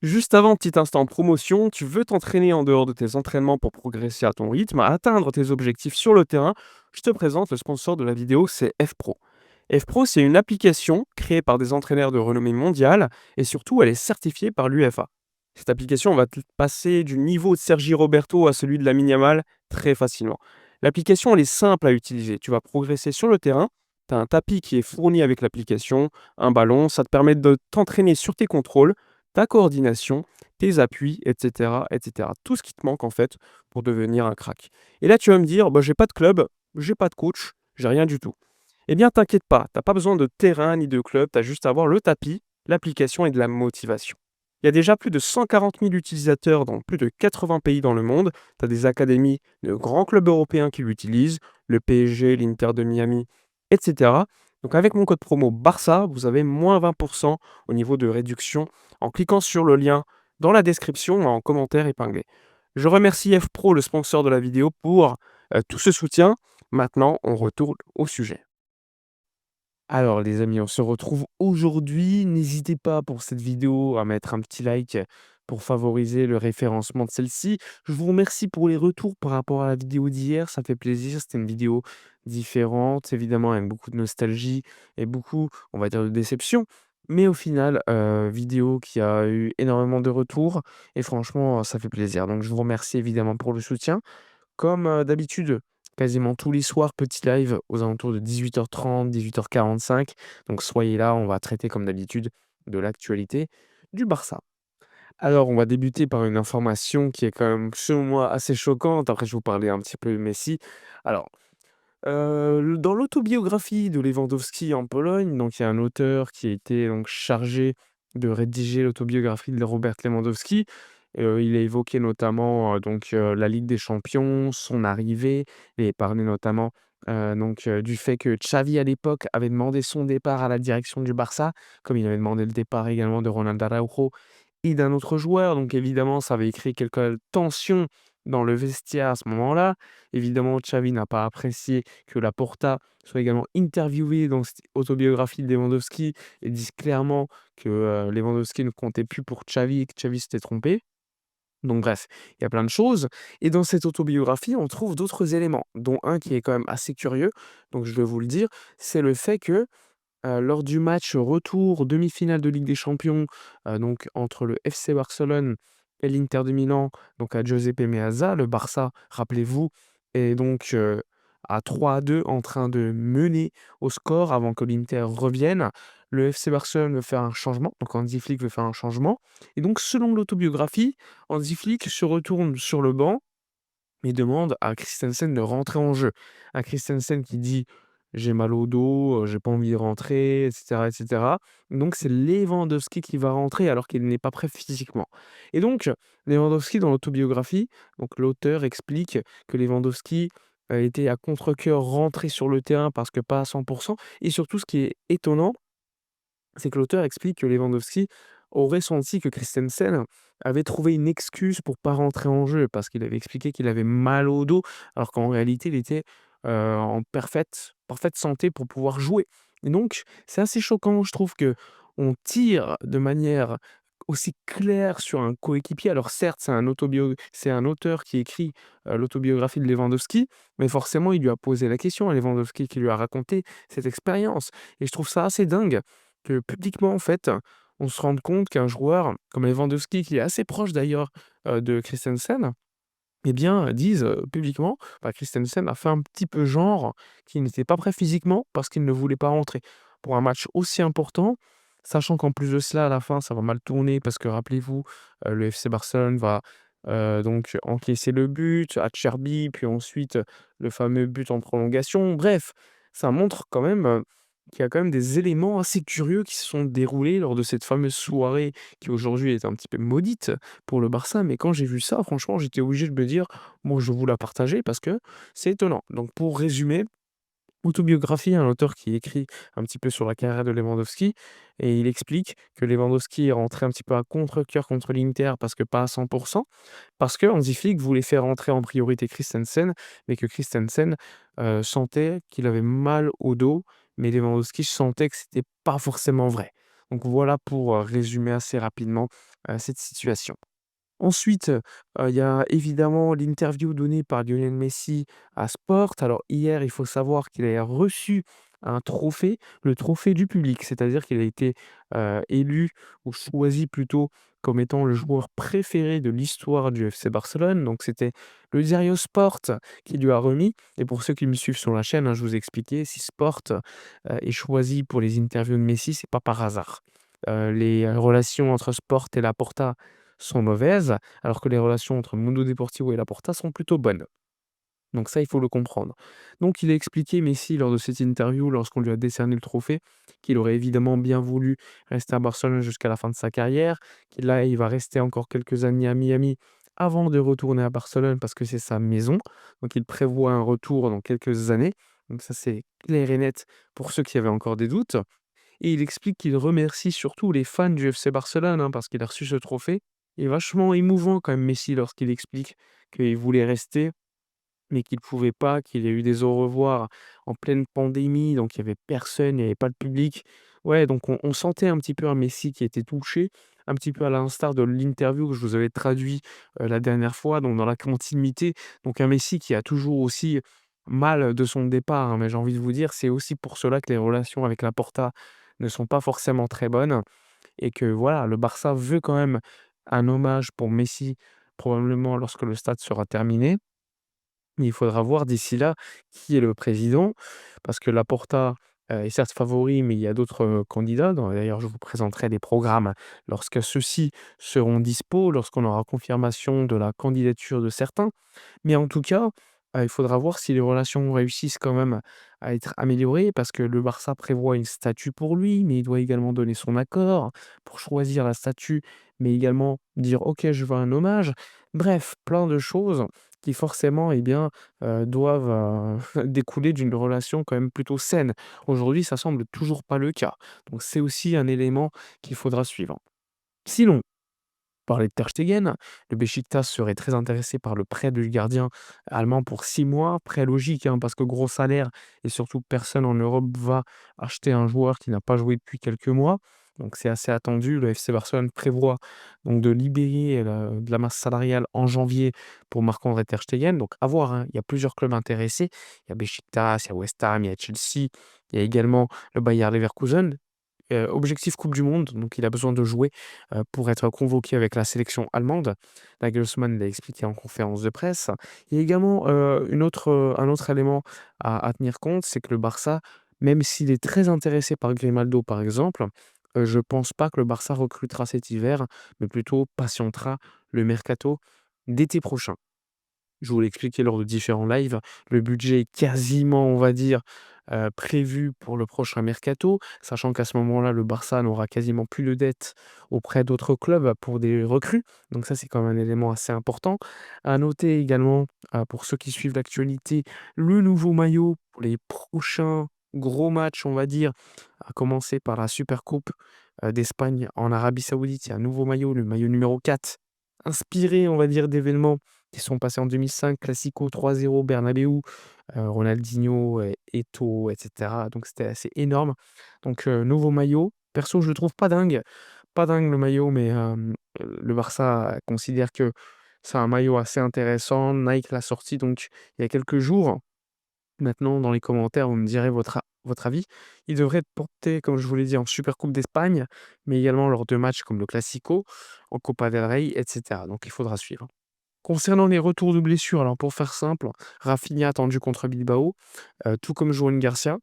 Juste avant, petit instant promotion, tu veux t'entraîner en dehors de tes entraînements pour progresser à ton rythme, atteindre tes objectifs sur le terrain. Je te présente le sponsor de la vidéo, c'est FPro. FPro, c'est une application créée par des entraîneurs de renommée mondiale et surtout, elle est certifiée par l'UFA. Cette application va te passer du niveau de Sergi Roberto à celui de la Yamal très facilement. L'application, elle est simple à utiliser. Tu vas progresser sur le terrain. Tu as un tapis qui est fourni avec l'application, un ballon. Ça te permet de t'entraîner sur tes contrôles, ta coordination, tes appuis, etc., etc. Tout ce qui te manque en fait pour devenir un crack. Et là, tu vas me dire, bah, j'ai pas de club, j'ai pas de coach, j'ai rien du tout. Eh bien, t'inquiète pas, t'as pas besoin de terrain ni de club, t'as juste à avoir le tapis, l'application et de la motivation. Il y a déjà plus de 140 000 utilisateurs dans plus de 80 pays dans le monde. Tu as des académies de grands clubs européens qui l'utilisent, le PSG, l'Inter de Miami, etc. Donc avec mon code promo Barça, vous avez moins 20% au niveau de réduction en cliquant sur le lien dans la description en commentaire épinglé. Je remercie FPro, le sponsor de la vidéo, pour tout ce soutien. Maintenant, on retourne au sujet. Alors les amis, on se retrouve aujourd'hui. N'hésitez pas pour cette vidéo à mettre un petit like pour favoriser le référencement de celle-ci. Je vous remercie pour les retours par rapport à la vidéo d'hier, ça fait plaisir. C'était une vidéo différente, évidemment avec beaucoup de nostalgie et beaucoup, on va dire, de déception. Mais au final, vidéo qui a eu énormément de retours et franchement, ça fait plaisir. Donc je vous remercie évidemment pour le soutien. Comme, d'habitude, quasiment tous les soirs, petit live aux alentours de 18h30-18h45. Donc soyez là, on va traiter comme d'habitude de l'actualité du Barça. Alors, on va débuter par une information qui est quand même, selon moi, assez choquante. Après, je vais vous parler un petit peu de Messi. Alors, dans l'autobiographie de Lewandowski en Pologne, donc il y a un auteur qui a été donc chargé de rédiger l'autobiographie de Robert Lewandowski. Il a évoqué notamment, la Ligue des champions, son arrivée et parlé notamment, du fait que Xavi, à l'époque, avait demandé son départ à la direction du Barça, comme il avait demandé le départ également de Ronald Araujo et d'un autre joueur. Donc évidemment, ça avait créé quelques tensions dans le vestiaire à ce moment-là. Évidemment, Xavi n'a pas apprécié que Laporta soit également interviewé dans cette autobiographie de Lewandowski et dise clairement que, Lewandowski ne comptait plus pour Xavi et que Xavi s'était trompé. Donc bref, il y a plein de choses et dans cette autobiographie, on trouve d'autres éléments, dont un qui est quand même assez curieux, donc je vais vous le dire, c'est le fait que, lors du match retour demi-finale de Ligue des Champions, entre le FC Barcelone et l'Inter de Milan, donc à Giuseppe Meazza, le Barça, rappelez-vous, est à 3-2 en train de mener au score avant que l'Inter revienne. Le FC Barcelone veut faire un changement, donc Hansi Flick veut faire un changement et donc selon l'autobiographie, Hansi Flick se retourne sur le banc et demande à Christensen de rentrer en jeu. À Christensen qui dit: «J'ai mal au dos, j'ai pas envie de rentrer» et cetera et cetera. Donc c'est Lewandowski qui va rentrer alors qu'il n'est pas prêt physiquement et donc Lewandowski dans l'autobiographie, donc l'auteur explique que Lewandowski, était à contre-cœur rentré sur le terrain parce que pas à 100 et surtout ce qui est étonnant, c'est que l'auteur explique que Lewandowski aurait senti que Christensen avait trouvé une excuse pour pas rentrer en jeu, parce qu'il avait expliqué qu'il avait mal au dos, alors qu'en réalité, il était, en parfaite santé pour pouvoir jouer et donc c'est assez choquant, je trouve, que on tire de manière aussi claire sur un coéquipier. Alors certes, c'est un auteur qui écrit, l'autobiographie de Lewandowski, mais forcément, il lui a posé la question à Lewandowski, qui lui a raconté cette expérience et je trouve ça assez dingue que publiquement, en fait, on se rende compte qu'un joueur comme Lewandowski, qui est assez proche d'ailleurs, de Christensen, eh bien, dise, publiquement, bah, Christensen a fait un petit peu genre qu'il n'était pas prêt physiquement parce qu'il ne voulait pas rentrer. Pour un match aussi important, sachant qu'en plus de cela, à la fin, ça va mal tourner parce que rappelez-vous, le FC Barcelone va, encaisser le but, Acerbi, puis ensuite, le fameux but en prolongation. Bref, ça montre quand même, qu'il y a quand même des éléments assez curieux qui se sont déroulés lors de cette fameuse soirée qui aujourd'hui est un petit peu maudite pour le Barça, mais quand j'ai vu ça, franchement, j'étais obligé de me dire: «Moi, je veux la partager parce que c'est étonnant». Donc pour résumer, autobiographie, un auteur qui écrit un petit peu sur la carrière de Lewandowski et il explique que Lewandowski est rentré un petit peu à contre-cœur contre l'Inter parce que pas à 100 parce que Hansi Flick voulait faire entrer en priorité Christensen, mais que Christensen, sentait qu'il avait mal au dos, mais Lewandowski sentait que c'était pas forcément vrai. Donc voilà pour, résumer assez rapidement cette situation. Ensuite, il y a évidemment l'interview donnée par Lionel Messi à Sport. Alors hier, il faut savoir qu'il a reçu un trophée, le trophée du public. C'est-à-dire qu'il a été, élu ou choisi plutôt comme étant le joueur préféré de l'histoire du FC Barcelone. Donc c'était le diario Sport qui lui a remis et pour ceux qui me suivent sur la chaîne, hein, je vous ai expliqué, si Sport, est choisi pour les interviews de Messi, c'est pas par hasard. Les relations entre Sport et Laporta sont mauvaises, alors que les relations entre Mundo Deportivo et Laporta sont plutôt bonnes. Donc ça, il faut le comprendre. Donc il a expliqué, Messi, lors de cette interview, lorsqu'on lui a décerné le trophée, qu'il aurait évidemment bien voulu rester à Barcelone jusqu'à la fin de sa carrière, qu'il là, il va rester encore quelques années à Miami avant de retourner à Barcelone parce que c'est sa maison. Donc il prévoit un retour dans quelques années. Donc ça, c'est clair et net pour ceux qui avaient encore des doutes. Et il explique qu'il remercie surtout les fans du FC Barcelone, hein, parce qu'il a reçu ce trophée. Il est vachement émouvant quand même Messi lorsqu'il explique qu'il voulait rester, mais qu'il pouvait pas, qu'il y a eu des au revoir en pleine pandémie, donc il y avait personne, il y avait pas de public. Ouais, donc on sentait un petit peu un Messi qui était touché, un petit peu à l'instar de l'interview que je vous avais traduit, la dernière fois, donc dans la continuité. Donc un Messi qui a toujours aussi mal de son départ, hein, mais j'ai envie de vous dire, c'est aussi pour cela que les relations avec Laporta ne sont pas forcément très bonnes et que voilà, le Barça veut quand même un hommage pour Messi, probablement lorsque le stade sera terminé. Mais il faudra voir d'ici là qui est le président, parce que Laporta, est certes favori, mais il y a d'autres, candidats. D'ailleurs, je vous présenterai les programmes lorsque ceux-ci seront dispo, lorsqu'on aura confirmation de la candidature de certains. Mais en tout cas, il faudra voir si les relations réussissent quand même à être améliorées parce que le Barça prévoit une statue pour lui, mais il doit également donner son accord pour choisir la statue, mais également dire: «OK, je veux un hommage». Bref, plein de choses qui forcément, eh bien, doivent, découler d'une relation quand même plutôt saine. Aujourd'hui, ça semble toujours pas le cas, donc c'est aussi un élément qu'il faudra suivre. Sinon, parler de Ter Stegen. Le Beşiktaş serait très intéressé par le prêt du gardien allemand pour 6 mois. Prêt logique, hein, parce que gros salaire et surtout personne en Europe va acheter un joueur qui n'a pas joué depuis quelques mois. Donc c'est assez attendu. Le FC Barcelone prévoit donc de libérer de la masse salariale en janvier pour Marc-André Ter Stegen. Donc à voir, hein, il y a plusieurs clubs intéressés. Il y a Beşiktaş, il y a West Ham, il y a Chelsea, il y a également le Bayer Leverkusen. Objectif coupe du monde, donc il a besoin de jouer, pour être convoqué avec la sélection allemande. Nagelsmann l'a expliqué en conférence de presse. Il y a également, un autre élément à tenir compte, c'est que le Barça, même s'il est très intéressé par Grimaldo, par exemple, je pense pas que le Barça recrutera cet hiver, mais plutôt patientera le mercato d'été prochain. Je vous l'ai expliqué lors de différents lives, le budget est quasiment, on va dire, prévu pour le prochain mercato, sachant qu'à ce moment-là, le Barça n'aura quasiment plus de dettes auprès d'autres clubs pour des recrues. Donc ça, c'est quand même un élément assez important. À noter également, pour ceux qui suivent l'actualité, le nouveau maillot pour les prochains gros matchs, on va dire, à commencer par la Super Coupe, d'Espagne en Arabie Saoudite. Il y a un nouveau maillot, le maillot numéro 4, inspiré, on va dire, d'événements qui sont passés en 2005, Classico 3-0 Bernabéu, Ronaldinho, Eto'o et cetera. Donc c'était assez énorme. Donc nouveau maillot. Perso, je le trouve pas dingue. Pas dingue le maillot, mais le Barça considère que c'est un maillot assez intéressant. Nike l'a sorti donc il y a quelques jours. Maintenant, dans les commentaires, vous me direz votre avis. Il devrait être porté, comme je vous l'ai dit, en Supercoupe d'Espagne, mais également lors de matchs comme le Classico, en Copa del Rey et cetera. Donc il faudra suivre. Concernant les retours de blessures, alors pour faire simple, Rafinha attendu contre Bilbao, tout comme Joan Garcia.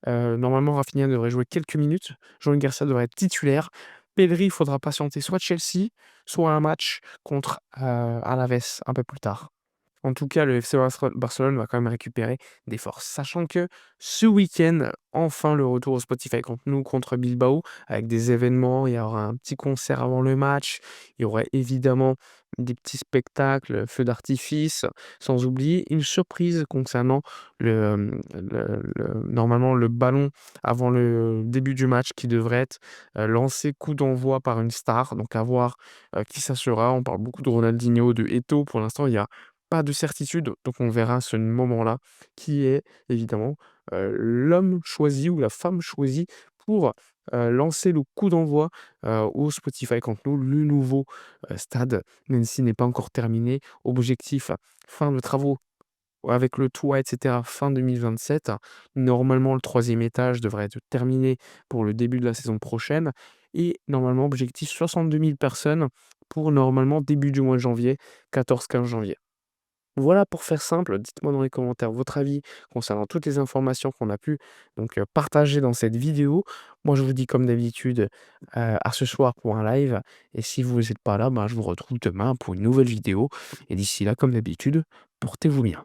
Normalement, Rafinha devrait jouer quelques minutes. Joan Garcia devrait être titulaire. Pedri, il faudra patienter soit Chelsea, soit un match contre Alaves un peu plus tard. En tout cas, le FC Barcelone va quand même récupérer des forces. Sachant que ce week-end, enfin le retour au Spotify contre nous, contre Bilbao, avec des événements. Il y aura un petit concert avant le match. Il y aurait évidemment des petits spectacles, feux d'artifice, sans oublier une surprise concernant normalement le ballon avant le début du match qui devrait être lancé coup d'envoi par une star. Donc à voir qui ça sera. On parle beaucoup de Ronaldinho, de Eto'o. Pour l'instant, il y a pas de certitude, donc on verra à ce moment-là qui est évidemment, l'homme choisi ou la femme choisie pour, lancer le coup d'envoi, au Spotify Camp Nou, le nouveau, stade, même s'il n'est pas encore terminé. Objectif, fin de travaux avec le toit et cetera, fin 2027. Normalement, le troisième étage devrait être terminé pour le début de la saison prochaine et normalement, objectif 62 000 personnes pour normalement début du mois de janvier, 14-15 janvier. Voilà pour faire simple, dites-moi dans les commentaires votre avis concernant toutes les informations qu'on a pu donc partager dans cette vidéo. Moi, je vous dis comme d'habitude, à ce soir pour un live et si vous êtes pas là, ben, je vous retrouve demain pour une nouvelle vidéo et d'ici là, comme d'habitude, portez-vous bien.